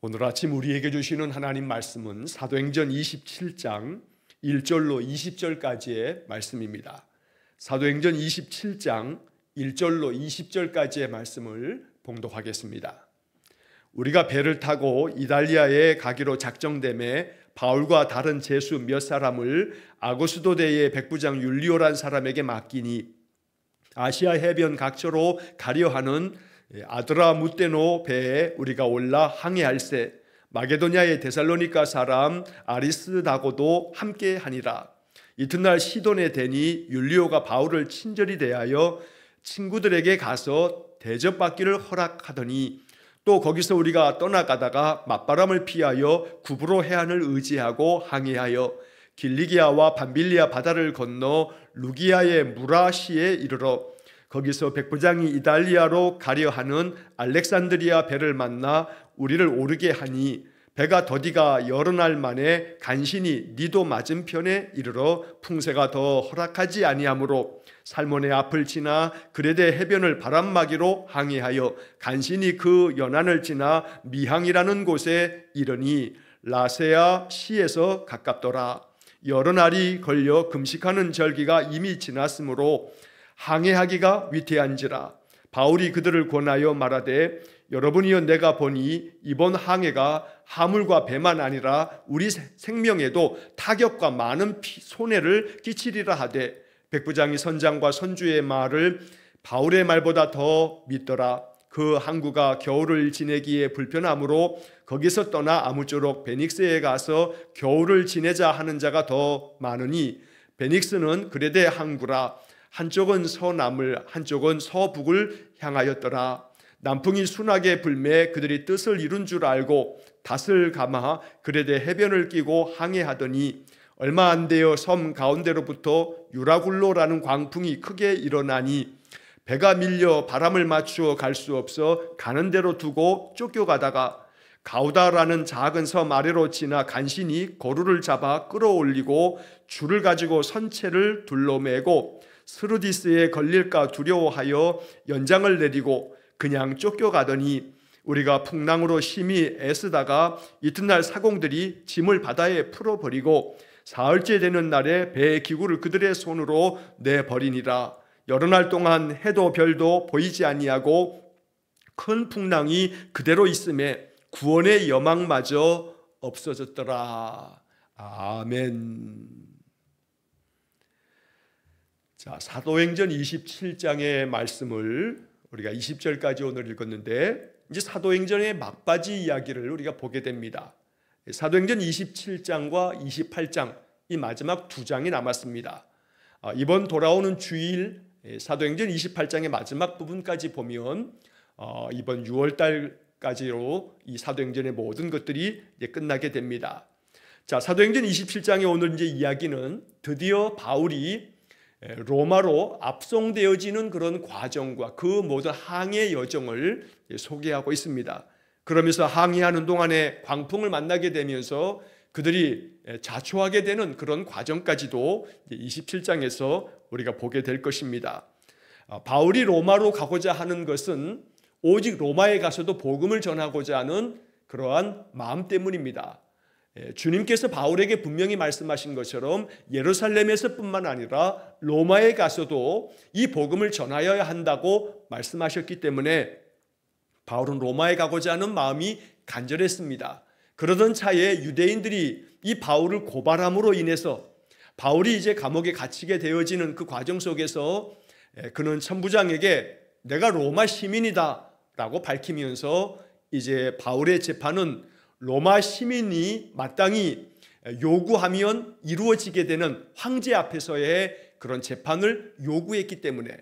오늘 아침 우리에게 주시는 하나님 말씀은 사도행전 27장 1절로 20절까지의 말씀입니다. 사도행전 27장 1절로 20절까지의 말씀을 봉독하겠습니다. 우리가 배를 타고 이달리아에 가기로 작정됨에 바울과 다른 제수 몇 사람을 아고스도대의 백부장 율리오란 사람에게 맡기니 아시아 해변 각처로 가려 하는 아드라무테노 배에 우리가 올라 항해할세 마게도냐의 데살로니가 사람 아리스다고도 함께 하니라. 이튿날 시돈에 대니 율리오가 바울을 친절히 대하여 친구들에게 가서 대접받기를 허락하더니 또 거기서 우리가 떠나가다가 맞바람을 피하여 구브로 해안을 의지하고 항해하여 길리기아와 밤빌리아 바다를 건너 루기아의 무라시에 이르러 거기서 백부장이 이달리아로 가려 하는 알렉산드리아 배를 만나 우리를 오르게 하니 배가 더디가 여러 날 만에 간신히 니도 맞은편에 이르러 풍세가 더 허락하지 아니하므로 살몬의 앞을 지나 그레데 해변을 바람막이로 항해하여 간신히 그 연안을 지나 미항이라는 곳에 이르니 라세아 시에서 가깝더라. 여러 날이 걸려 금식하는 절기가 이미 지났으므로 항해하기가 위태한지라. 바울이 그들을 권하여 말하되 여러분이여 내가 보니 이번 항해가 하물과 배만 아니라 우리 생명에도 타격과 많은 손해를 끼치리라 하되 백부장이 선장과 선주의 말을 바울의 말보다 더 믿더라. 그 항구가 겨울을 지내기에 불편하므로 거기서 떠나 아무쪼록 베닉스에 가서 겨울을 지내자 하는 자가 더 많으니 베닉스는 그레데 항구라. 한쪽은 서남을 한쪽은 서북을 향하였더라. 남풍이 순하게 불매 그들이 뜻을 이룬 줄 알고 닷을 감아 그레데 해변을 끼고 항해하더니 얼마 안 되어 섬 가운데로부터 유라굴로라는 광풍이 크게 일어나니 배가 밀려 바람을 맞추어 갈 수 없어 가는 대로 두고 쫓겨가다가 가우다라는 작은 섬 아래로 지나 간신히 거루를 잡아 끌어올리고 줄을 가지고 선체를 둘러매고 스루디스에 걸릴까 두려워하여 연장을 내리고 그냥 쫓겨가더니 우리가 풍랑으로 심히 애쓰다가 이튿날 사공들이 짐을 바다에 풀어버리고 사흘째 되는 날에 배의 기구를 그들의 손으로 내버리니라. 여러 날 동안 해도 별도 보이지 아니하고 큰 풍랑이 그대로 있음에 구원의 여망마저 없어졌더라. 아멘. 자, 사도행전 27장의 말씀을 우리가 20절까지 오늘 읽었는데 이제 사도행전의 막바지 이야기를 우리가 보게 됩니다. 사도행전 27장과 28장 이 마지막 두 장이 남았습니다. 이번 돌아오는 주일 사도행전 28장의 마지막 부분까지 보면 이번 6월달까지로 이 사도행전의 모든 것들이 이제 끝나게 됩니다. 자, 사도행전 27장의 오늘 이제 이야기는 드디어 바울이 로마로 압송되어지는 그런 과정과 그 모든 항해 여정을 소개하고 있습니다. 그러면서 항해하는 동안에 광풍을 만나게 되면서 그들이 자초하게 되는 그런 과정까지도 27장에서 우리가 보게 될 것입니다. 바울이 로마로 가고자 하는 것은 오직 로마에 가서도 복음을 전하고자 하는 그러한 마음 때문입니다. 주님께서 바울에게 분명히 말씀하신 것처럼 예루살렘에서뿐만 아니라 로마에 가서도 이 복음을 전하여야 한다고 말씀하셨기 때문에 바울은 로마에 가고자 하는 마음이 간절했습니다. 그러던 차에 유대인들이 이 바울을 고발함으로 인해서 바울이 이제 감옥에 갇히게 되어지는 그 과정 속에서 그는 천부장에게 내가 로마 시민이다 라고 밝히면서 이제 바울의 재판은 로마 시민이 마땅히 요구하면 이루어지게 되는 황제 앞에서의 그런 재판을 요구했기 때문에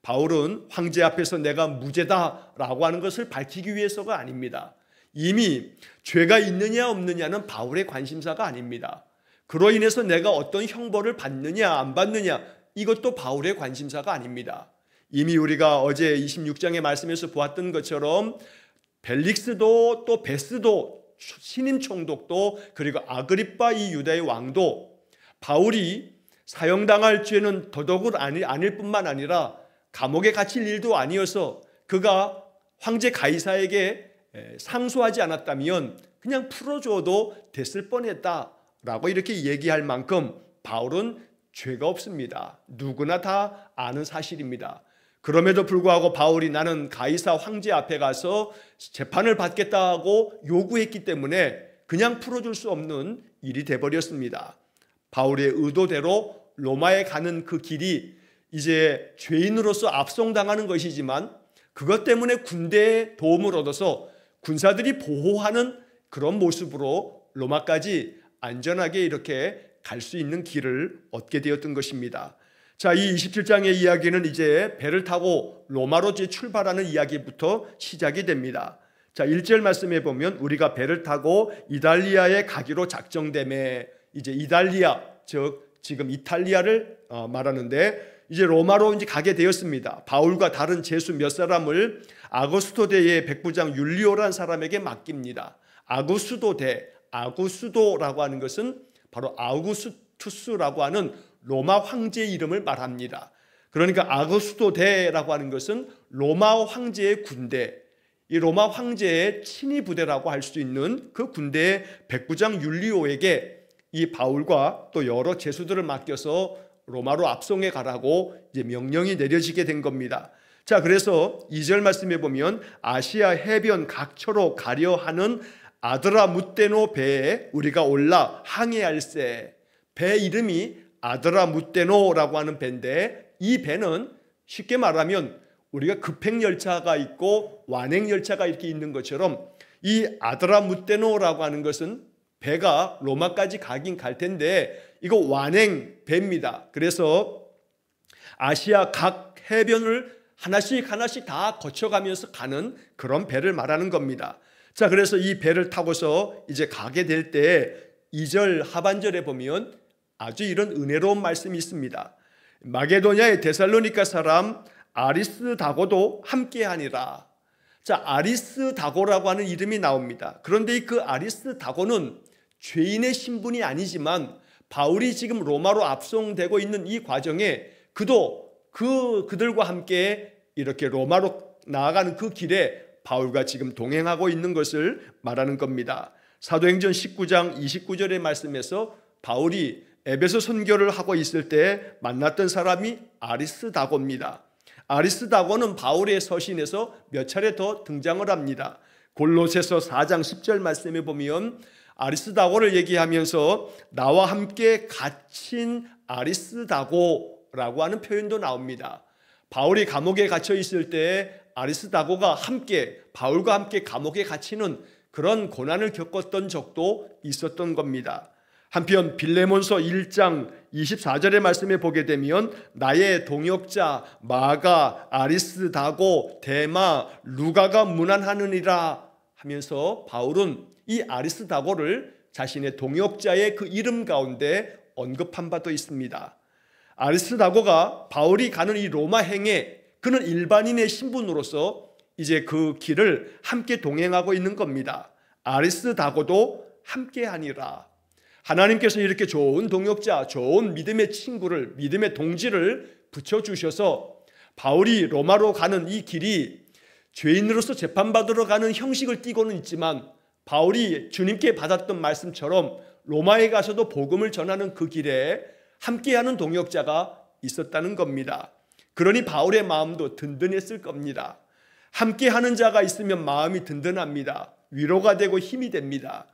바울은 황제 앞에서 내가 무죄다라고 하는 것을 밝히기 위해서가 아닙니다. 이미 죄가 있느냐 없느냐는 바울의 관심사가 아닙니다. 그로 인해서 내가 어떤 형벌을 받느냐 안 받느냐 이것도 바울의 관심사가 아닙니다. 이미 우리가 어제 26장의 말씀에서 보았던 것처럼 벨릭스도 또 베스도 신임 총독도 그리고 아그리빠 이 유다의 왕도 바울이 사형당할 죄는 더더욱 아닐 뿐만 아니라 감옥에 갇힐 일도 아니어서 그가 황제 가이사에게 상소하지 않았다면 그냥 풀어줘도 됐을 뻔했다라고 이렇게 얘기할 만큼 바울은 죄가 없습니다. 누구나 다 아는 사실입니다. 그럼에도 불구하고 바울이 나는 가이사 황제 앞에 가서 재판을 받겠다고 요구했기 때문에 그냥 풀어줄 수 없는 일이 돼버렸습니다. 바울의 의도대로 로마에 가는 그 길이 이제 죄인으로서 압송당하는 것이지만 그것 때문에 군대의 도움을 얻어서 군사들이 보호하는 그런 모습으로 로마까지 안전하게 이렇게 갈 수 있는 길을 얻게 되었던 것입니다. 자, 이 27장의 이야기는 이제 배를 타고 로마로 출발하는 이야기부터 시작이 됩니다. 자, 1절 말씀해 보면 우리가 배를 타고 이달리아에 가기로 작정되매, 이제 이달리아, 즉 지금 이탈리아를 말하는데 이제 로마로 이제 가게 되었습니다. 바울과 다른 제수 몇 사람을 아구스토 대의 백부장 율리오라는 사람에게 맡깁니다. 아구스도 대, 아구스도라고 하는 것은 바로 아우구스투스라고 하는 로마 황제의 이름을 말합니다. 그러니까 아구스도 대라고 하는 것은 로마 황제의 군대, 이 로마 황제의 친위 부대라고 할 수 있는 그 군대의 백부장 율리오에게 이 바울과 또 여러 제수들을 맡겨서 로마로 압송해 가라고 이제 명령이 내려지게 된 겁니다. 자, 그래서 2절 말씀해 보면 아시아 해변 각처로 가려 하는 아드라무테노 배에 우리가 올라 항해할세. 배 이름이 아드라무테노라고 하는 배인데 이 배는 쉽게 말하면 우리가 급행열차가 있고 완행열차가 이렇게 있는 것처럼 이 아드라무테노라고 하는 것은 배가 로마까지 가긴 갈 텐데 이거 완행 배입니다. 그래서 아시아 각 해변을 하나씩 다 거쳐가면서 가는 그런 배를 말하는 겁니다. 자, 그래서 이 배를 타고서 이제 가게 될 때 2절 하반절에 보면 아주 이런 은혜로운 말씀이 있습니다. 마게도냐의 데살로니가 사람 아리스다고도 함께하니라. 자, 아리스다고라고 하는 이름이 나옵니다. 그런데 그 아리스다고는 죄인의 신분이 아니지만 바울이 지금 로마로 압송되고 있는 이 과정에 그도 그들과 함께 이렇게 로마로 나아가는 그 길에 바울과 지금 동행하고 있는 것을 말하는 겁니다. 사도행전 19장 29절의 말씀에서 바울이 에베소 선교를 하고 있을 때 만났던 사람이 아리스다고입니다. 아리스다고는 바울의 서신에서 몇 차례 더 등장을 합니다. 골로새서 4장 10절 말씀에 보면 아리스다고를 얘기하면서 나와 함께 갇힌 아리스다고라고 하는 표현도 나옵니다. 바울이 감옥에 갇혀 있을 때 아리스다고가 바울과 함께 감옥에 갇히는 그런 고난을 겪었던 적도 있었던 겁니다. 한편 빌레몬서 1장 24절의 말씀에 보게 되면 나의 동역자 마가, 아리스다고, 데마, 루가가 문안하느니라 하면서 바울은 이 아리스다고를 자신의 동역자의 그 이름 가운데 언급한 바도 있습니다. 아리스다고가 바울이 가는 이 로마 행에 그는 일반인의 신분으로서 이제 그 길을 함께 동행하고 있는 겁니다. 아리스다고도 함께하니라. 하나님께서 이렇게 좋은 동역자, 좋은 믿음의 친구를, 믿음의 동지를 붙여주셔서 바울이 로마로 가는 이 길이 죄인으로서 재판받으러 가는 형식을 띠고는 있지만 바울이 주님께 받았던 말씀처럼 로마에 가서도 복음을 전하는 그 길에 함께하는 동역자가 있었다는 겁니다. 그러니 바울의 마음도 든든했을 겁니다. 함께하는 자가 있으면 마음이 든든합니다. 위로가 되고 힘이 됩니다.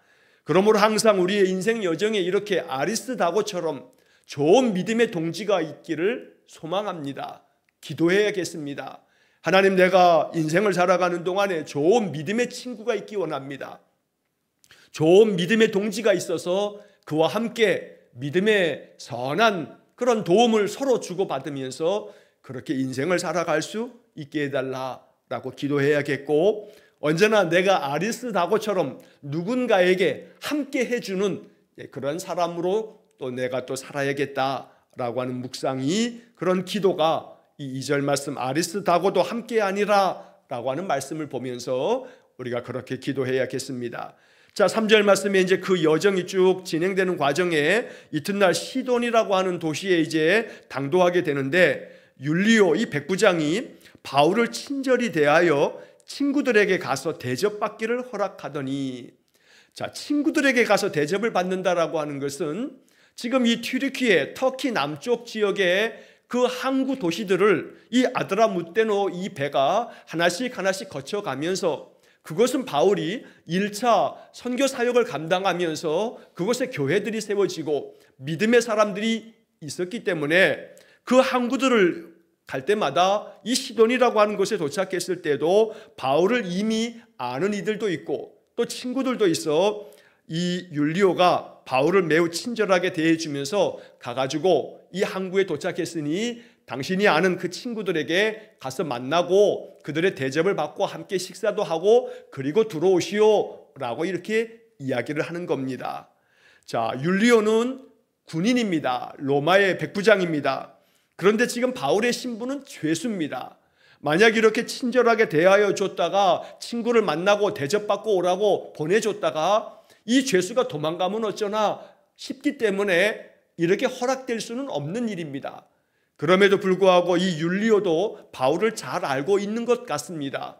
그러므로 항상 우리의 인생 여정에 이렇게 아리스다고처럼 좋은 믿음의 동지가 있기를 소망합니다. 기도해야겠습니다. 하나님, 내가 인생을 살아가는 동안에 좋은 믿음의 친구가 있기 원합니다. 좋은 믿음의 동지가 있어서 그와 함께 믿음의 선한 그런 도움을 서로 주고받으면서 그렇게 인생을 살아갈 수 있게 해달라라고 기도해야겠고, 언제나 내가 아리스다고처럼 누군가에게 함께 해주는 그런 사람으로 또 내가 또 살아야겠다라고 하는 묵상이, 그런 기도가 이 2절 말씀 아리스다고도 함께 아니라 라고 하는 말씀을 보면서 우리가 그렇게 기도해야겠습니다. 자, 3절 말씀에 이제 그 여정이 쭉 진행되는 과정에 이튿날 시돈이라고 하는 도시에 이제 당도하게 되는데, 율리오 이 백부장이 바울을 친절히 대하여 친구들에게 가서 대접받기를 허락하더니, 자, 친구들에게 가서 대접을 받는다라고 하는 것은 지금 이 튀르키예, 터키 남쪽 지역의 그 항구 도시들을 이 아드라무테노 이 배가 하나씩 거쳐가면서, 그것은 바울이 1차 선교 사역을 감당하면서 그곳에 교회들이 세워지고 믿음의 사람들이 있었기 때문에 그 항구들을 갈 때마다 이 시돈이라고 하는 곳에 도착했을 때도 바울을 이미 아는 이들도 있고 또 친구들도 있어 이 율리오가 바울을 매우 친절하게 대해주면서 가가지고 이 항구에 도착했으니 당신이 아는 그 친구들에게 가서 만나고 그들의 대접을 받고 함께 식사도 하고 그리고 들어오시오 라고 이렇게 이야기를 하는 겁니다. 자, 율리오는 군인입니다. 로마의 백부장입니다. 그런데 지금 바울의 신분은 죄수입니다. 만약 이렇게 친절하게 대하여 줬다가 친구를 만나고 대접받고 오라고 보내줬다가 이 죄수가 도망가면 어쩌나 싶기 때문에 이렇게 허락될 수는 없는 일입니다. 그럼에도 불구하고 이 율리오도 바울을 잘 알고 있는 것 같습니다.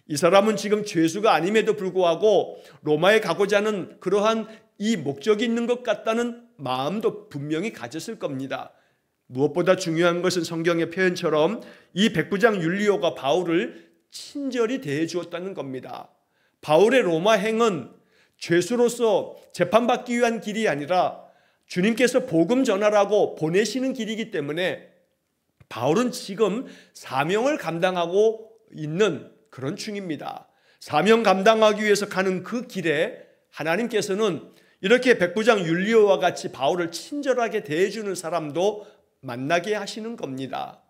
이 사람은 지금 죄수가 아님에도 불구하고 로마에 가고자 하는 그러한 이 목적이 있는 것 같다는 마음도 분명히 가졌을 겁니다. 무엇보다 중요한 것은 성경의 표현처럼 이 백부장 율리오가 바울을 친절히 대해 주었다는 겁니다. 바울의 로마 행은 죄수로서 재판받기 위한 길이 아니라 주님께서 복음 전하라고 보내시는 길이기 때문에 바울은 지금 사명을 감당하고 있는 그런 중입니다. 사명 감당하기 위해서 가는 그 길에 하나님께서는 이렇게 백부장 율리오와 같이 바울을 친절하게 대해주는 사람도 만나게 하시는 겁니다.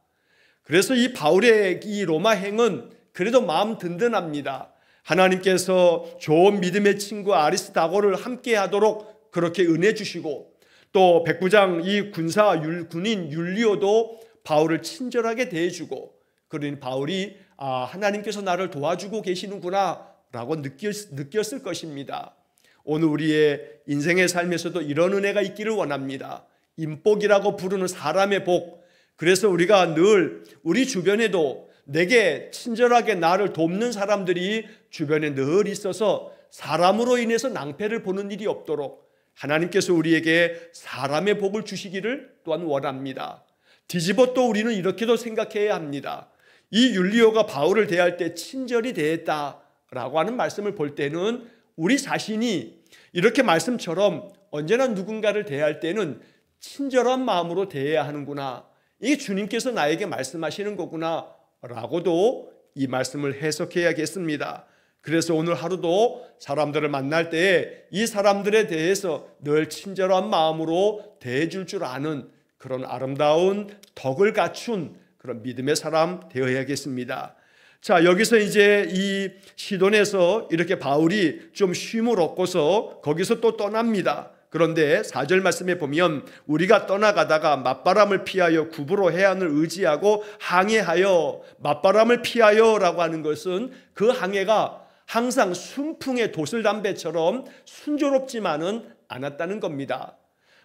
그래서 이 바울의 이 로마 행은 그래도 마음 든든합니다. 하나님께서 좋은 믿음의 친구 아리스다고를 함께 하도록 그렇게 은혜 주시고 또 백부장 이 군인 율리오도 바울을 친절하게 대해주고, 그러니 바울이 하나님께서 나를 도와주고 계시는구나 라고 느꼈을 것입니다. 오늘 우리의 인생의 삶에서도 이런 은혜가 있기를 원합니다. 인복이라고 부르는 사람의 복. 그래서 우리가 늘 우리 주변에도 내게 친절하게 나를 돕는 사람들이 주변에 늘 있어서 사람으로 인해서 낭패를 보는 일이 없도록 하나님께서 우리에게 사람의 복을 주시기를 또한 원합니다. 뒤집어 또 우리는 이렇게도 생각해야 합니다. 이 율리오가 바울을 대할 때 친절히 대했다라고 하는 말씀을 볼 때는 우리 자신이 이렇게 말씀처럼 언제나 누군가를 대할 때는 친절한 마음으로 대해야 하는구나, 이게 주님께서 나에게 말씀하시는 거구나 라고도 이 말씀을 해석해야겠습니다. 그래서 오늘 하루도 사람들을 만날 때에 이 사람들에 대해서 늘 친절한 마음으로 대해줄 줄 아는 그런 아름다운 덕을 갖춘 그런 믿음의 사람 되어야겠습니다. 자, 여기서 이제 이 시돈에서 이렇게 바울이 좀 쉼을 얻고서 거기서 또 떠납니다. 그런데 4절 말씀에 보면 우리가 떠나가다가 맞바람을 피하여 구브로 해안을 의지하고 항해하여, 맞바람을 피하여 라고 하는 것은 그 항해가 항상 순풍의 도슬담배처럼 순조롭지만은 않았다는 겁니다.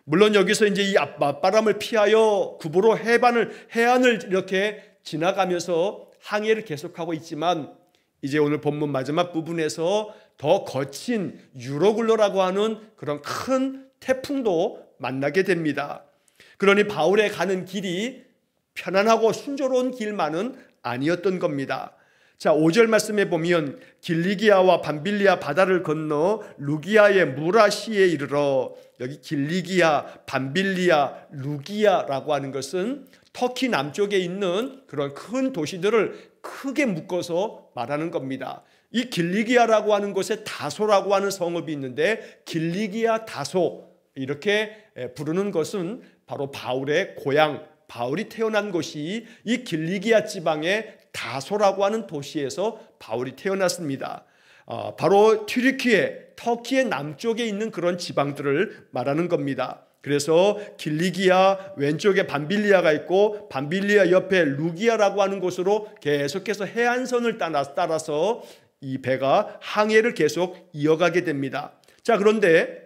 물론 여기서 이제 이 맞바람을 피하여 구브로 해안을 이렇게 지나가면서 항해를 계속하고 있지만 이제 오늘 본문 마지막 부분에서 더 거친 유로굴로라고 하는 그런 큰 태풍도 만나게 됩니다. 그러니 바울의 가는 길이 편안하고 순조로운 길만은 아니었던 겁니다. 자, 5절 말씀에 보면 길리기아와 밤빌리아 바다를 건너 루기아의 무라시에 이르러, 여기 길리기아, 밤빌리아, 루기아라고 하는 것은 터키 남쪽에 있는 그런 큰 도시들을 크게 묶어서 말하는 겁니다. 이 길리기아라고 하는 곳에 다소라고 하는 성읍이 있는데 길리기아 다소 이렇게 부르는 것은 바로 바울의 고향, 바울이 태어난 곳이 이 길리기아 지방의 다소라고 하는 도시에서 바울이 태어났습니다. 바로 튀르키예, 터키의 남쪽에 있는 그런 지방들을 말하는 겁니다. 그래서 길리기아 왼쪽에 밤빌리아가 있고 밤빌리아 옆에 루기아라고 하는 곳으로 계속해서 해안선을 따라서 이 배가 항해를 계속 이어가게 됩니다. 자, 그런데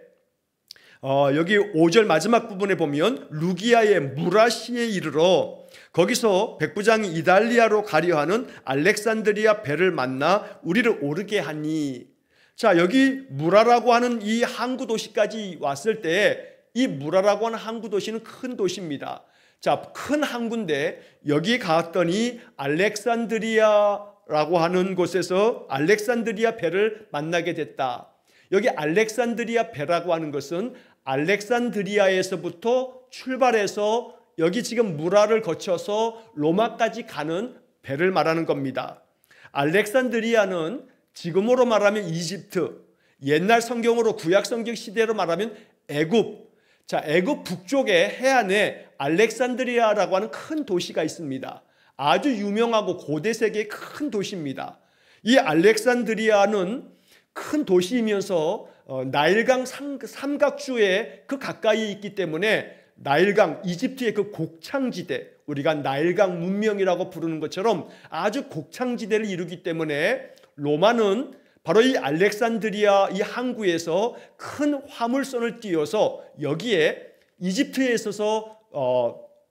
여기 5절 마지막 부분에 보면 루기아의 무라시에 이르러, 거기서 백부장이 이달리아로 가려 하는 알렉산드리아 배를 만나 우리를 오르게 하니, 자, 여기 무라라고 하는 이 항구 도시까지 왔을 때 이 무라라고 하는 항구 도시는 큰 도시입니다. 자, 큰 항구인데 여기 갔더니 알렉산드리아라고 하는 곳에서 알렉산드리아 배를 만나게 됐다. 여기 알렉산드리아 배라고 하는 것은 알렉산드리아에서부터 출발해서 여기 지금 무라를 거쳐서 로마까지 가는 배를 말하는 겁니다. 알렉산드리아는 지금으로 말하면 이집트, 옛날 성경으로 구약 성경 시대로 말하면 애굽. 자, 애굽 북쪽에 해안에 알렉산드리아라고 하는 큰 도시가 있습니다. 아주 유명하고 고대 세계의 큰 도시입니다. 이 알렉산드리아는 큰 도시이면서 나일강 삼각주에 그 가까이에 있기 때문에 나일강, 이집트의 그 곡창지대, 우리가 나일강 문명이라고 부르는 것처럼 아주 곡창지대를 이루기 때문에 로마는 바로 이 알렉산드리아 이 항구에서 큰 화물선을 띄워서 여기에 이집트에 있어서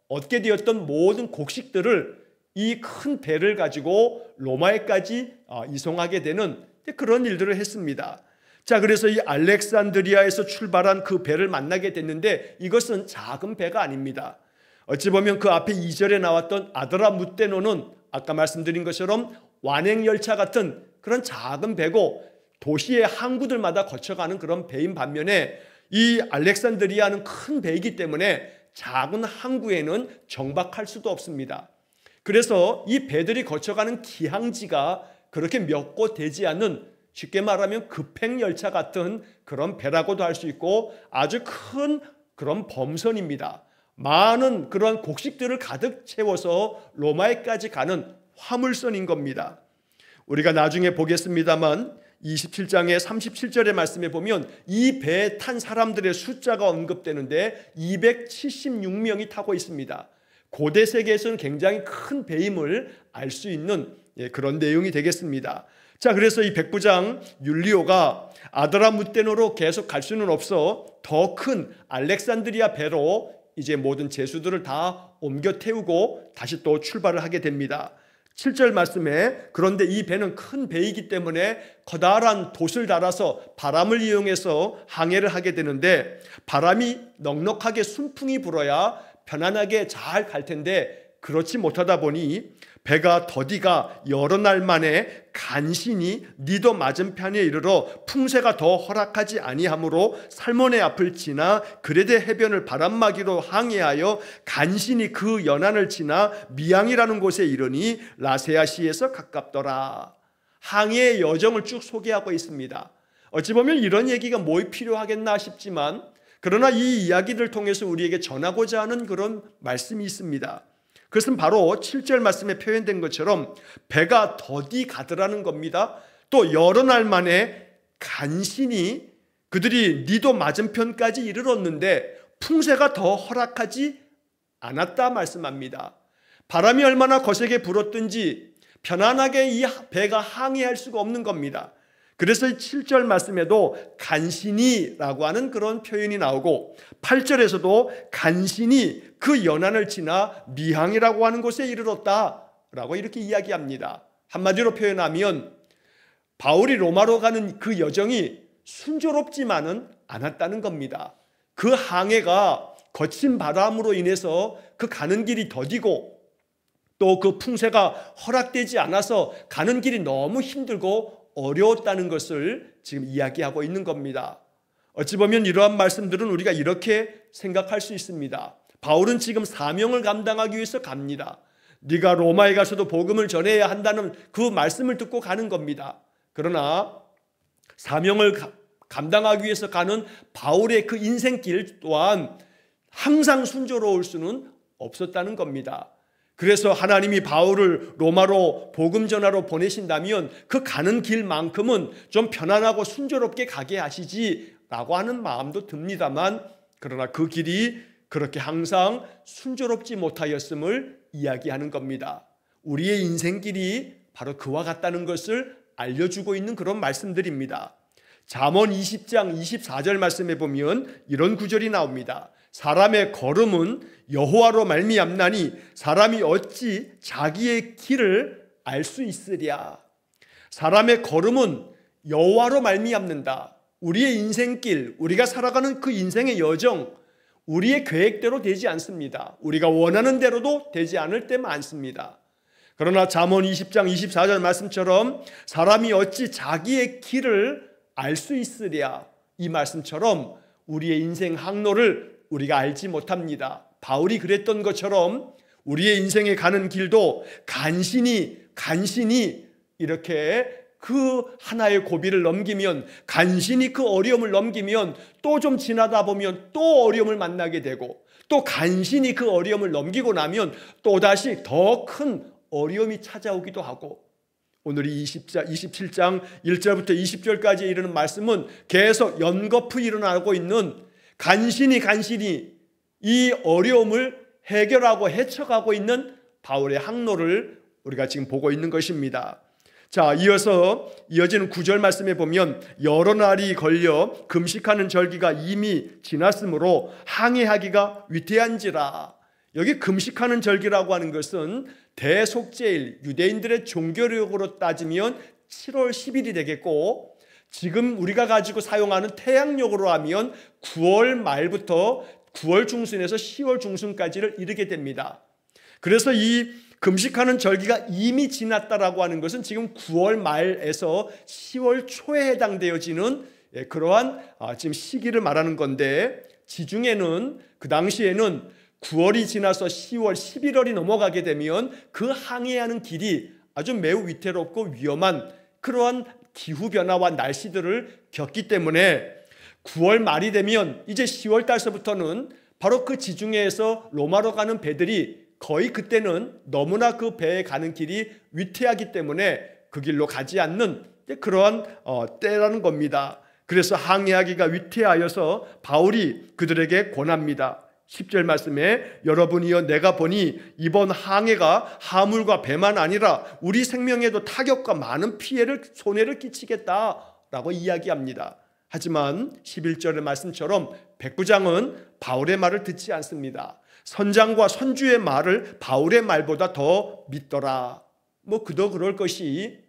얻게 되었던 모든 곡식들을 이 큰 배를 가지고 로마에까지 이송하게 되는 그런 일들을 했습니다. 자, 그래서 이 알렉산드리아에서 출발한 그 배를 만나게 됐는데 이것은 작은 배가 아닙니다. 어찌 보면 그 앞에 2절에 나왔던 아드라무테노는 아까 말씀드린 것처럼 완행열차 같은 그런 작은 배고 도시의 항구들마다 거쳐가는 그런 배인 반면에 이 알렉산드리아는 큰 배이기 때문에 작은 항구에는 정박할 수도 없습니다. 그래서 이 배들이 거쳐가는 기항지가 그렇게 몇 곳 되지 않는, 쉽게 말하면 급행열차 같은 그런 배라고도 할 수 있고 아주 큰 그런 범선입니다. 많은 그런 곡식들을 가득 채워서 로마에까지 가는 화물선인 겁니다. 우리가 나중에 보겠습니다만 27장의 37절의 말씀에 보면 이 배에 탄 사람들의 숫자가 언급되는데 276명이 타고 있습니다. 고대 세계에서는 굉장히 큰 배임을 알 수 있는 그런 내용이 되겠습니다. 자, 그래서 이 백부장 율리오가 아드라무테노로 계속 갈 수는 없어 더 큰 알렉산드리아 배로 이제 모든 제수들을 다 옮겨 태우고 다시 또 출발을 하게 됩니다. 7절 말씀에 그런데 이 배는 큰 배이기 때문에 커다란 돛을 달아서 바람을 이용해서 항해를 하게 되는데 바람이 넉넉하게 순풍이 불어야 편안하게 잘 갈 텐데 그렇지 못하다 보니 배가 더디가 여러 날 만에 간신히 니도 맞은편에 이르러 풍세가 더 허락하지 아니하므로 살몬의 앞을 지나 그레데 해변을 바람막이로 항해하여 간신히 그 연안을 지나 미양이라는 곳에 이르니 라세아시에서 가깝더라. 항해의 여정을 쭉 소개하고 있습니다. 어찌 보면 이런 얘기가 뭐 필요하겠나 싶지만 그러나 이 이야기를 통해서 우리에게 전하고자 하는 그런 말씀이 있습니다. 그것은 바로 7절 말씀에 표현된 것처럼 배가 더디 가더라는 겁니다. 또 여러 날 만에 간신히 그들이 니도 맞은편까지 이르렀는데 풍세가 더 허락하지 않았다 말씀합니다. 바람이 얼마나 거세게 불었든지 편안하게 이 배가 항해할 수가 없는 겁니다. 그래서 7절 말씀에도 간신히라고 하는 그런 표현이 나오고 8절에서도 간신히 그 연안을 지나 미항이라고 하는 곳에 이르렀다라고 이렇게 이야기합니다. 한마디로 표현하면 바울이 로마로 가는 그 여정이 순조롭지만은 않았다는 겁니다. 그 항해가 거친 바람으로 인해서 그 가는 길이 더디고 또 그 풍세가 허락되지 않아서 가는 길이 너무 힘들고 어려웠다는 것을 지금 이야기하고 있는 겁니다. 어찌 보면 이러한 말씀들은 우리가 이렇게 생각할 수 있습니다. 바울은 지금 사명을 감당하기 위해서 갑니다. 네가 로마에 가서도 복음을 전해야 한다는 그 말씀을 듣고 가는 겁니다. 그러나 사명을 감당하기 위해서 가는 바울의 그 인생길 또한 항상 순조로울 수는 없었다는 겁니다. 그래서 하나님이 바울을 로마로 복음 전하러 보내신다면 그 가는 길만큼은 좀 편안하고 순조롭게 가게 하시지라고 하는 마음도 듭니다만 그러나 그 길이 그렇게 항상 순조롭지 못하였음을 이야기하는 겁니다. 우리의 인생길이 바로 그와 같다는 것을 알려주고 있는 그런 말씀들입니다. 잠언 20장 24절 말씀에 보면 이런 구절이 나옵니다. 사람의 걸음은 여호와로 말미암나니 사람이 어찌 자기의 길을 알 수 있으랴. 사람의 걸음은 여호와로 말미암는다. 우리의 인생길, 우리가 살아가는 그 인생의 여정, 우리의 계획대로 되지 않습니다. 우리가 원하는 대로도 되지 않을 때 많습니다. 그러나 잠언 20장 24절 말씀처럼 사람이 어찌 자기의 길을 알 수 있으랴, 이 말씀처럼 우리의 인생 항로를 우리가 알지 못합니다. 바울이 그랬던 것처럼 우리의 인생에 가는 길도 간신히 이렇게 그 하나의 고비를 넘기면, 간신히 그 어려움을 넘기면 또 좀 지나다 보면 또 어려움을 만나게 되고, 또 간신히 그 어려움을 넘기고 나면 또다시 더 큰 어려움이 찾아오기도 하고, 오늘 이 27장 1절부터 20절까지 이르는 말씀은 계속 연거푸 일어나고 있는 간신히 이 어려움을 해결하고 헤쳐가고 있는 바울의 항로를 우리가 지금 보고 있는 것입니다. 자, 이어지는 9절 말씀에 보면 여러 날이 걸려 금식하는 절기가 이미 지났으므로 항해하기가 위태한지라. 여기 금식하는 절기라고 하는 것은 대속죄일, 유대인들의 종교력으로 따지면 7월 10일이 되겠고, 지금 우리가 가지고 사용하는 태양력으로 하면 9월 말부터 9월 중순에서 10월 중순까지를 이르게 됩니다. 그래서 이 금식하는 절기가 이미 지났다라고 하는 것은 지금 9월 말에서 10월 초에 해당되어지는 그러한 지금 시기를 말하는 건데, 지중해는 그 당시에는 9월이 지나서 10월, 11월이 넘어가게 되면 그 항해하는 길이 아주 매우 위태롭고 위험한 그러한 기후변화와 날씨들을 겪기 때문에 9월 말이 되면 이제 10월 달서부터는 바로 그 지중해에서 로마로 가는 배들이 거의 그때는 너무나 그 배에 가는 길이 위태하기 때문에 그 길로 가지 않는 그러한 때라는 겁니다. 그래서 항해하기가 위태하여서 바울이 그들에게 권합니다. 10절 말씀에 여러분이여 내가 보니 이번 항해가 하물과 배만 아니라 우리 생명에도 타격과 많은 손해를 끼치겠다라고 이야기합니다. 하지만 11절의 말씀처럼 백부장은 바울의 말을 듣지 않습니다. 선장과 선주의 말을 바울의 말보다 더 믿더라. 그도 그럴 것이,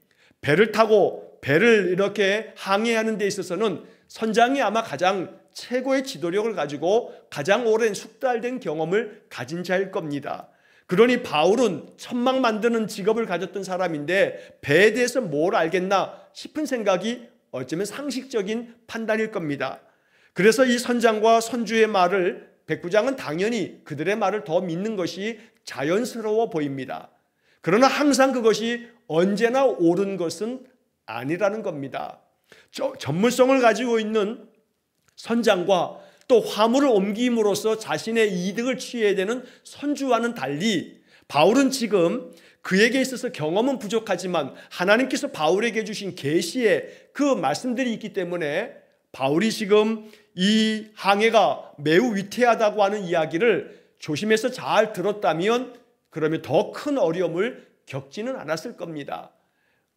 배를 타고 배를 이렇게 항해하는 데 있어서는 선장이 아마 가장 최고의 지도력을 가지고 가장 오랜 숙달된 경험을 가진 자일 겁니다. 그러니 바울은 천막 만드는 직업을 가졌던 사람인데 배에 대해서 뭘 알겠나 싶은 생각이 어쩌면 상식적인 판단일 겁니다. 그래서 이 선장과 선주의 말을 백부장은 당연히 그들의 말을 더 믿는 것이 자연스러워 보입니다. 그러나 항상 그것이 언제나 옳은 것은 아니라는 겁니다. 전문성을 가지고 있는 선장과 또 화물을 옮김으로써 자신의 이득을 취해야 되는 선주와는 달리, 바울은 지금 그에게 있어서 경험은 부족하지만 하나님께서 바울에게 주신 계시의 그 말씀들이 있기 때문에 바울이 지금 이 항해가 매우 위태하다고 하는 이야기를 조심해서 잘 들었다면 그러면 더 큰 어려움을 겪지는 않았을 겁니다.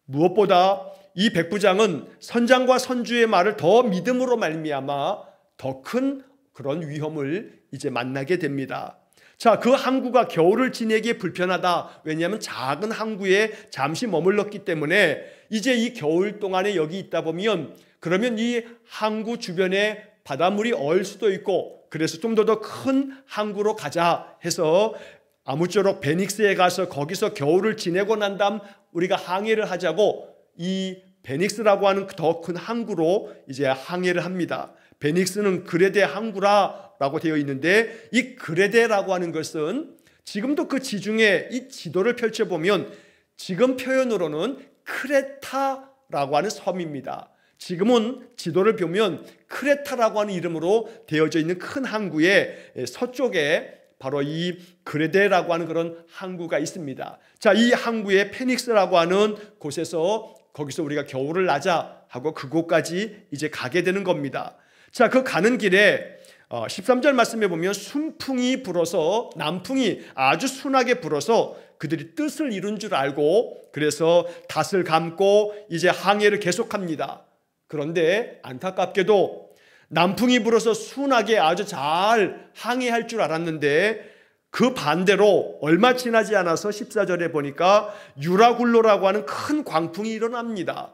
무엇보다 이 백부장은 선장과 선주의 말을 더 믿음으로 말미암아 더 큰 그런 위험을 이제 만나게 됩니다. 자, 그 항구가 겨울을 지내기에 불편하다. 왜냐하면 작은 항구에 잠시 머물렀기 때문에 이제 이 겨울 동안에 여기 있다 보면 그러면 이 항구 주변에 바닷물이 얼 수도 있고, 그래서 좀 더 큰 항구로 가자 해서 아무쪼록 베닉스에 가서 거기서 겨울을 지내고 난 다음 우리가 항해를 하자고 이 베닉스라고 하는 더 큰 항구로 이제 항해를 합니다. 베닉스는 그레데 항구라고 되어 있는데, 이 그레데라고 하는 것은 지금도 그 지중해 이 지도를 펼쳐보면 지금 표현으로는 크레타라고 하는 섬입니다. 지금은 지도를 보면 크레타라고 하는 이름으로 되어져 있는 큰 항구의 서쪽에 바로 이 그레데라고 하는 그런 항구가 있습니다. 자, 이 항구의 페닉스라고 하는 곳에서 거기서 우리가 겨울을 나자 하고 그곳까지 이제 가게 되는 겁니다. 자, 그 가는 길에 13절 말씀에 보면 순풍이 불어서, 남풍이 아주 순하게 불어서 그들이 뜻을 이룬 줄 알고 그래서 닷을 감고 이제 항해를 계속합니다. 그런데 안타깝게도 남풍이 불어서 순하게 아주 잘 항해할 줄 알았는데 그 반대로 얼마 지나지 않아서 14절에 보니까 유라굴로라고 하는 큰 광풍이 일어납니다.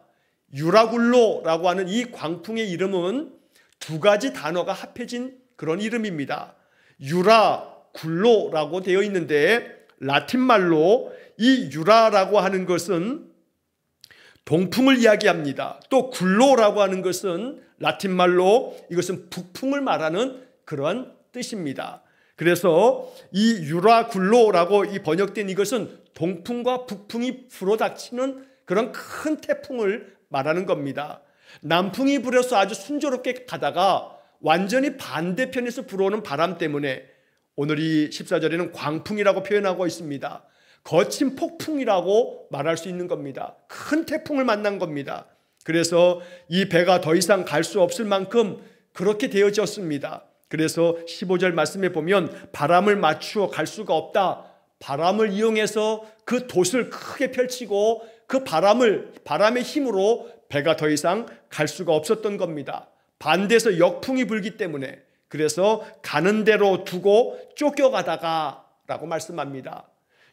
유라굴로라고 하는 이 광풍의 이름은 두 가지 단어가 합해진 그런 이름입니다. 유라굴로라고 되어 있는데 라틴말로 이 유라라고 하는 것은 동풍을 이야기합니다. 또 굴로라고 하는 것은 라틴말로 이것은 북풍을 말하는 그러한 뜻입니다. 그래서 이 유라굴로라고 이 번역된 이것은 동풍과 북풍이 불어닥치는 그런 큰 태풍을 말하는 겁니다. 남풍이 불어서 아주 순조롭게 가다가 완전히 반대편에서 불어오는 바람 때문에 오늘 이 14절에는 광풍이라고 표현하고 있습니다. 거친 폭풍이라고 말할 수 있는 겁니다. 큰 태풍을 만난 겁니다. 그래서 이 배가 더 이상 갈 수 없을 만큼 그렇게 되어졌습니다. 그래서 15절 말씀에 보면 바람을 맞추어 갈 수가 없다. 바람을 이용해서 그 돛을 크게 펼치고 그 바람의 힘으로 배가 더 이상 갈 수가 없었던 겁니다. 반대에서 역풍이 불기 때문에 그래서 가는 대로 두고 쫓겨가다가 라고 말씀합니다.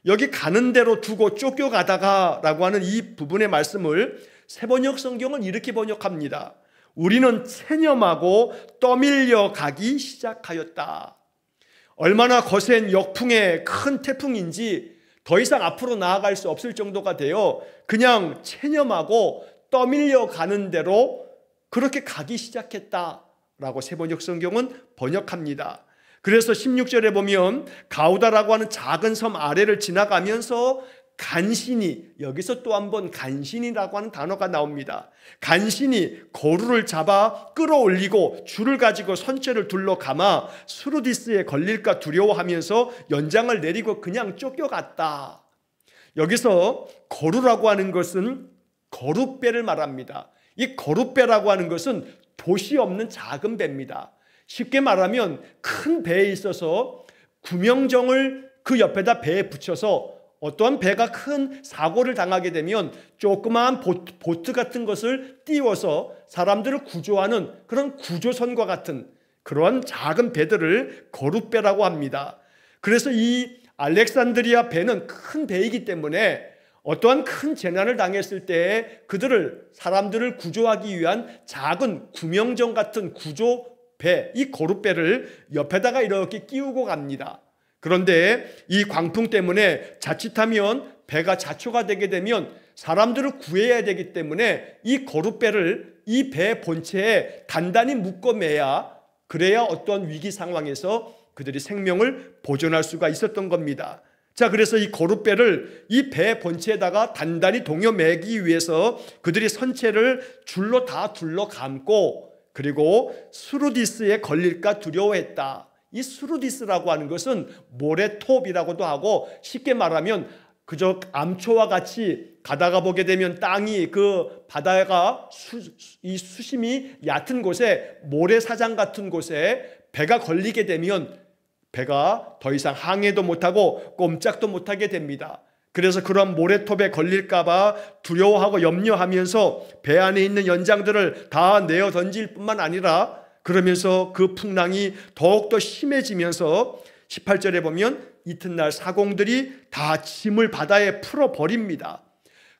여기 가는 대로 두고 쫓겨가다가 라고 하는 이 부분의 말씀을 새번역 성경은 이렇게 번역합니다. 우리는 체념하고 떠밀려 가기 시작하였다. 얼마나 거센 역풍의 큰 태풍인지 더 이상 앞으로 나아갈 수 없을 정도가 되어 그냥 체념하고 떠밀려 가는 대로 그렇게 가기 시작했다라고 새번역 성경은 번역합니다. 그래서 16절에 보면 가우다라고 하는 작은 섬 아래를 지나가면서 간신히, 여기서 또 한 번 간신이라고 하는 단어가 나옵니다. 간신히 거루를 잡아 끌어올리고 줄을 가지고 선체를 둘러 감아 수르디스에 걸릴까 두려워하면서 연장을 내리고 그냥 쫓겨갔다. 여기서 거루라고 하는 것은 거룻배를 말합니다. 이 거룻배라고 하는 것은 돛이 없는 작은 배입니다. 쉽게 말하면 큰 배에 있어서 구명정을 그 옆에다 배에 붙여서 어떠한 배가 큰 사고를 당하게 되면 조그마한 보트 같은 것을 띄워서 사람들을 구조하는 그런 구조선과 같은 그런 작은 배들을 거룻배라고 합니다. 그래서 이 알렉산드리아 배는 큰 배이기 때문에 어떠한 큰 재난을 당했을 때 사람들을 구조하기 위한 작은 구명정 같은 구조배, 이 거룻배를 옆에다가 이렇게 끼우고 갑니다. 그런데 이 광풍 때문에 자칫하면 배가 자초가 되게 되면 사람들을 구해야 되기 때문에 이 거룻배를 이 배 본체에 단단히 묶어매야 그래야 어떤 위기 상황에서 그들이 생명을 보존할 수가 있었던 겁니다. 자, 그래서 이 거룻배를 이 배 본체에다가 단단히 동여매기 위해서 그들이 선체를 줄로 다 둘러 감고 그리고 수르디스에 걸릴까 두려워했다. 이 수르디스라고 하는 것은 모래톱이라고도 하고 쉽게 말하면 그저 암초와 같이 가다가 보게 되면 땅이 그 바다가 이 수심이 얕은 곳에 모래사장 같은 곳에 배가 걸리게 되면 배가 더 이상 항해도 못하고 꼼짝도 못하게 됩니다. 그래서 그런 모래톱에 걸릴까봐 두려워하고 염려하면서 배 안에 있는 연장들을 다 내어 던질 뿐만 아니라 그러면서 그 풍랑이 더욱더 심해지면서 18절에 보면 이튿날 사공들이 다 짐을 바다에 풀어버립니다.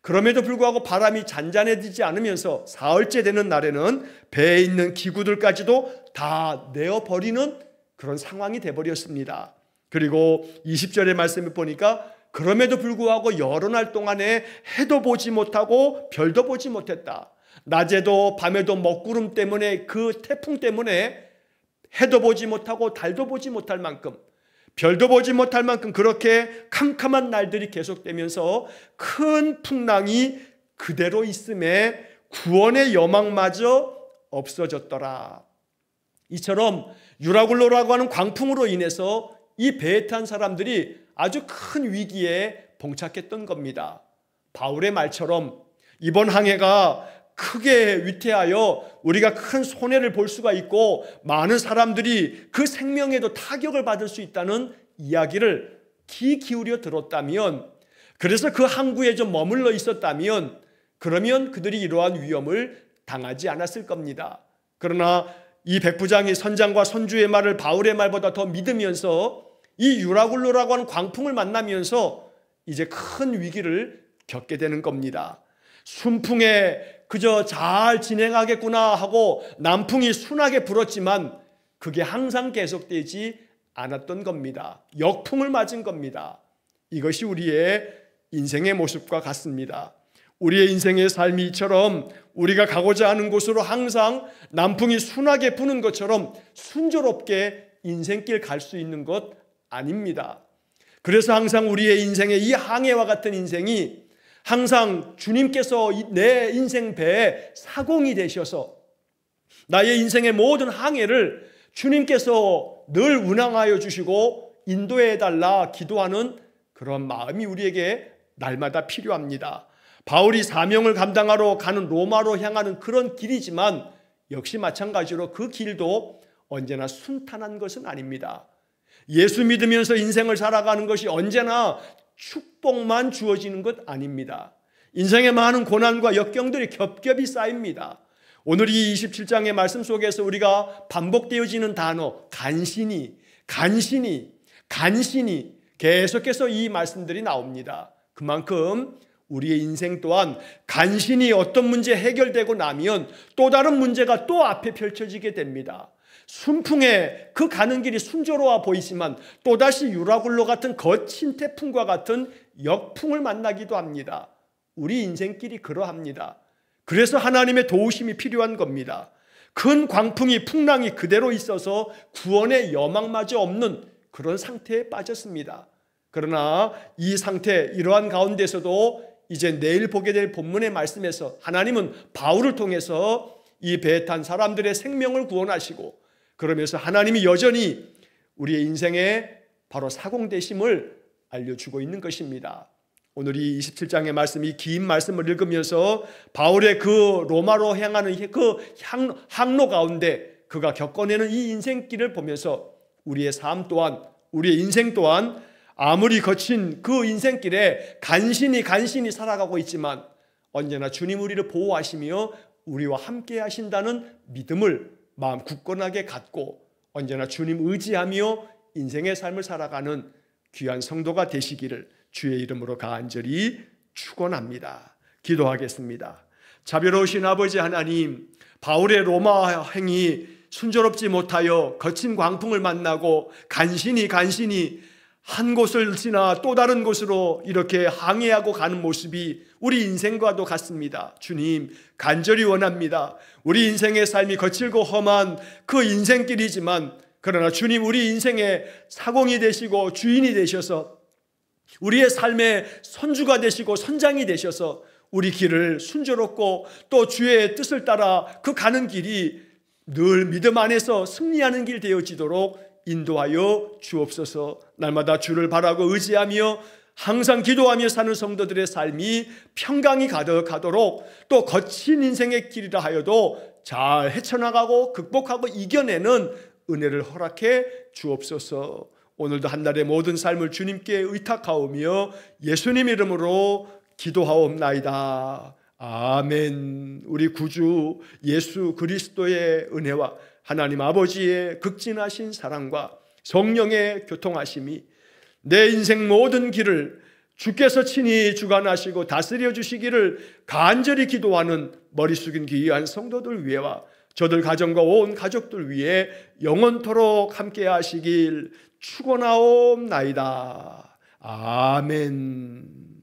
그럼에도 불구하고 바람이 잔잔해지지 않으면서 사흘째 되는 날에는 배에 있는 기구들까지도 다 내어버리는 그런 상황이 돼버렸습니다. 그리고 20절의 말씀을 보니까 그럼에도 불구하고 여러 날 동안에 해도 보지 못하고 별도 보지 못했다. 낮에도 밤에도 먹구름 때문에 그 태풍 때문에 해도 보지 못하고 달도 보지 못할 만큼 별도 보지 못할 만큼 그렇게 캄캄한 날들이 계속되면서 큰 풍랑이 그대로 있음에 구원의 여망마저 없어졌더라. 이처럼 유라굴로라고 하는 광풍으로 인해서 이 배에 탄 사람들이 아주 큰 위기에 봉착했던 겁니다. 바울의 말처럼 이번 항해가 크게 위태하여 우리가 큰 손해를 볼 수가 있고 많은 사람들이 그 생명에도 타격을 받을 수 있다는 이야기를 귀 기울여 들었다면, 그래서 그 항구에 좀 머물러 있었다면 그러면 그들이 이러한 위험을 당하지 않았을 겁니다. 그러나 이 백부장이 선장과 선주의 말을 바울의 말보다 더 믿으면서 이 유라굴로라고 하는 광풍을 만나면서 이제 큰 위기를 겪게 되는 겁니다. 순풍에 그저 잘 진행하겠구나 하고 남풍이 순하게 불었지만 그게 항상 계속되지 않았던 겁니다. 역풍을 맞은 겁니다. 이것이 우리의 인생의 모습과 같습니다. 우리의 인생의 삶이 이처럼 우리가 가고자 하는 곳으로 항상 남풍이 순하게 부는 것처럼 순조롭게 인생길 갈 수 있는 것 아닙니다. 그래서 항상 우리의 인생의 이 항해와 같은 인생이 항상 주님께서 내 인생 배에 사공이 되셔서 나의 인생의 모든 항해를 주님께서 늘 운항하여 주시고 인도해 달라 기도하는 그런 마음이 우리에게 날마다 필요합니다. 바울이 사명을 감당하러 가는 로마로 향하는 그런 길이지만 역시 마찬가지로 그 길도 언제나 순탄한 것은 아닙니다. 예수 믿으면서 인생을 살아가는 것이 언제나 축복만 주어지는 것 아닙니다. 인생의 많은 고난과 역경들이 겹겹이 쌓입니다. 오늘 이 27장의 말씀 속에서 우리가 반복되어지는 단어 간신히 계속해서 이 말씀들이 나옵니다. 그만큼 우리의 인생 또한 간신히 어떤 문제 해결되고 나면 또 다른 문제가 또 앞에 펼쳐지게 됩니다. 순풍에 그 가는 길이 순조로워 보이지만 또다시 유라굴로 같은 거친 태풍과 같은 역풍을 만나기도 합니다. 우리 인생길이 그러합니다. 그래서 하나님의 도우심이 필요한 겁니다. 큰 광풍이 풍랑이 그대로 있어서 구원의 여망마저 없는 그런 상태에 빠졌습니다. 그러나 이 상태, 이러한 가운데서도 이제 내일 보게 될 본문의 말씀에서 하나님은 바울을 통해서 이 배에 탄 사람들의 생명을 구원하시고 그러면서 하나님이 여전히 우리의 인생에 바로 사공되심을 알려주고 있는 것입니다. 오늘 이 27장의 말씀, 이 긴 말씀을 읽으면서 바울의 그 로마로 향하는 그 항로 가운데 그가 겪어내는 이 인생길을 보면서 우리의 삶 또한, 우리의 인생 또한 아무리 거친 그 인생길에 간신히 살아가고 있지만 언제나 주님 우리를 보호하시며 우리와 함께 하신다는 믿음을 마음 굳건하게 갖고 언제나 주님 의지하며 인생의 삶을 살아가는 귀한 성도가 되시기를 주의 이름으로 간절히 축원합니다. 기도하겠습니다. 자비로우신 아버지 하나님, 바울의 로마 행이 순조롭지 못하여 거친 광풍을 만나고 간신히 한 곳을 지나 또 다른 곳으로 이렇게 항해하고 가는 모습이 우리 인생과도 같습니다. 주님, 간절히 원합니다. 우리 인생의 삶이 거칠고 험한 그 인생길이지만 그러나 주님 우리 인생의 사공이 되시고 주인이 되셔서 우리의 삶의 선주가 되시고 선장이 되셔서 우리 길을 순조롭고 또 주의 뜻을 따라 그 가는 길이 늘 믿음 안에서 승리하는 길 되어지도록 인도하여 주옵소서. 날마다 주를 바라고 의지하며 항상 기도하며 사는 성도들의 삶이 평강이 가득하도록 또 거친 인생의 길이라 하여도 잘 헤쳐나가고 극복하고 이겨내는 은혜를 허락해 주옵소서. 오늘도 한날의 모든 삶을 주님께 의탁하오며 예수님 이름으로 기도하옵나이다. 아멘. 우리 구주 예수 그리스도의 은혜와 하나님 아버지의 극진하신 사랑과 성령의 교통하심이 내 인생 모든 길을 주께서 친히 주관하시고 다스려 주시기를 간절히 기도하는 머리 숙인 귀한 성도들 위에와 저들 가정과 온 가족들 위해 영원토록 함께 하시길 축원하옵나이다. 아멘.